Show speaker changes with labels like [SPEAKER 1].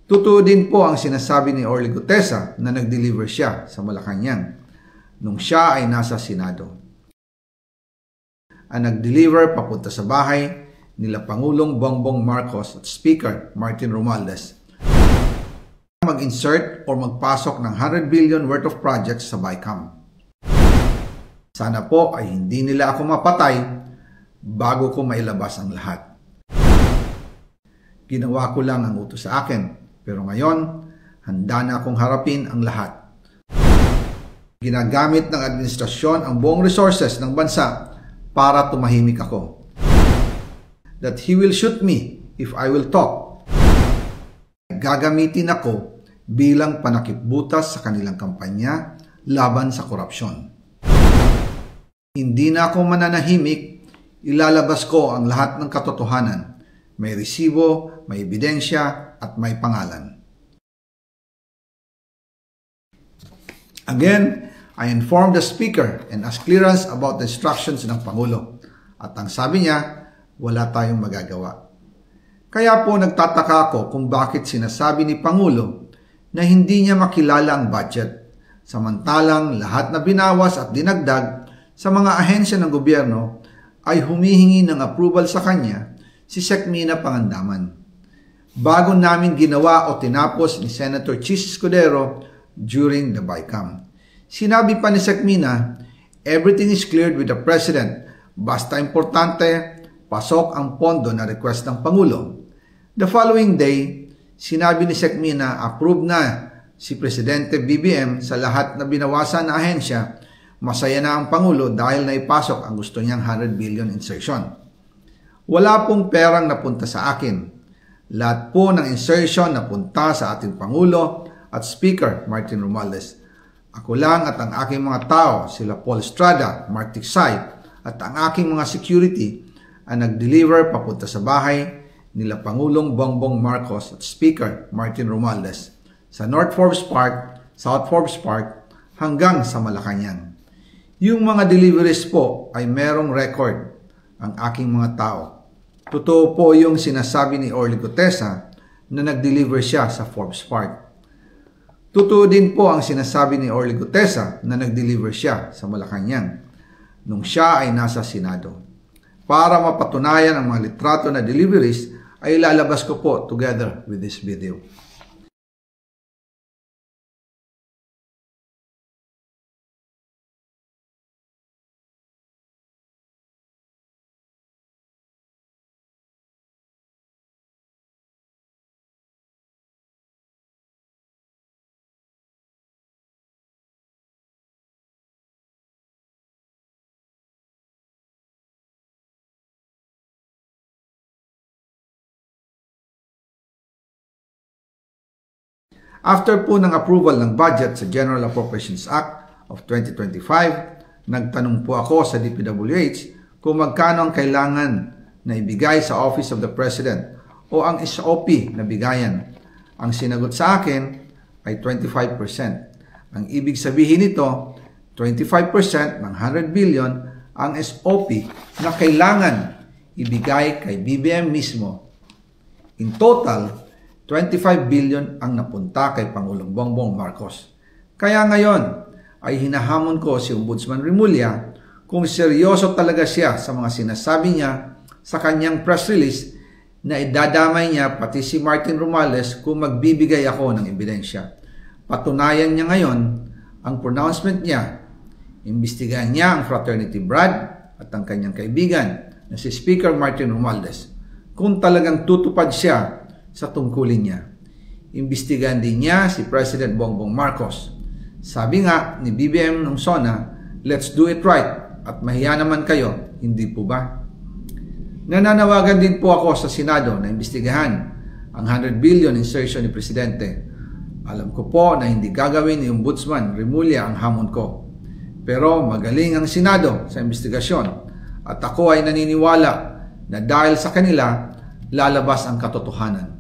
[SPEAKER 1] Totoo din po ang sinasabi ni Orly Gutesa na nag-deliver siya sa Malacanang nung siya ay nasa Senado. Ang nag-deliver papunta sa bahay nila Pangulong Bongbong Marcos at Speaker Martin Romualdez mag-insert o magpasok ng 100 billion worth of projects sa BICAM. Sana po ay hindi nila ako mapatay bago ko mailabas ang lahat. Ginawa ko lang ang utos sa akin, pero ngayon, handa na akong harapin ang lahat. Ginagamit ng administrasyon ang buong resources ng bansa para tumahimik ako. That he will shoot me if I will talk. Gagamitin ako bilang panakipbutas sa kanilang kampanya laban sa korupsyon. Hindi na ako mananahimik, ilalabas ko ang lahat ng katotohanan. May resibo, may ebidensya, at may pangalan. Again, I informed the Speaker and asked clearance about the instructions ng Pangulo. At ang sabi niya, wala tayong magagawa. Kaya po nagtataka ako kung bakit sinasabi ni Pangulo na hindi niya makilala ang budget, samantalang lahat na binawas at dinagdag sa mga ahensya ng gobyerno ay humihingi ng approval sa kanya si Sec Mina Pangandaman. Bago namin ginawa o tinapos ni Senator Chis Escudero during the BICAM. Sinabi pa ni Sec Mina, everything is cleared with the President, basta importante, pasok ang pondo na request ng Pangulo. The following day, sinabi ni Sec Mina, approve na si Presidente BBM sa lahat na binawasan na ahensya. Masaya na ang Pangulo dahil naipasok ang gusto niyang 100 billion insertion. Wala pong perang napunta sa akin. Lahat po ng insertion napunta sa ating Pangulo at Speaker Martin Romualdez. Ako lang at ang aking mga tao, sila Paul Estrada, Mark Tiksay, at ang aking mga security ang nag-deliver papunta sa bahay nila Pangulong Bongbong Marcos at Speaker Martin Romualdez sa North Forbes Park, South Forbes Park hanggang sa Malacanang. Yung mga deliveries po ay merong record ang aking mga tao. Totoo po yung sinasabi ni Orly Gutesa na nag-deliver siya sa Forbes Park. Totoo din po ang sinasabi ni Orly Gutesa na nag-deliver siya sa Malacanang nung siya ay nasa Senado. Para mapatunayan ang mga litrato na deliveries ay ilalabas ko po together with this video. After po ng approval ng budget sa General Appropriations Act of 2025, nagtanong po ako sa DPWH kung magkano ang kailangan na ibigay sa Office of the President o ang SOP na bigayan. Ang sinagot sa akin ay 25%. Ang ibig sabihin nito, 25% ng 100 billion ang SOP na kailangan ibigay kay BBM mismo. In total, 25 billion ang napunta kay Pangulong Bongbong Marcos. Kaya ngayon ay hinahamon ko si Ombudsman Remulla kung seryoso talaga siya sa mga sinasabi niya sa kanyang press release na idadamay niya pati si Martin Romualdez kung magbibigay ako ng ebidensya. Patunayan niya ngayon ang pronouncement niya. Imbestigahan niya ang fraternity Brad at ang kanyang kaibigan na si Speaker Martin Romualdez kung talagang tutupad siya sa tungkulin niya. Imbestigahan din niya si President Bongbong Marcos. Sabi nga ni BBM nung SONA, let's do it right at mahiya naman kayo, hindi po ba? Nananawagan din po ako sa Senado na imbestigahan ang 100 billion insertion ni Presidente. Alam ko po na hindi gagawin ni Ombudsman Remulla ang hamon ko. Pero magaling ang Senado sa imbestigasyon at ako ay naniniwala na dahil sa kanila lalabas ang katotohanan.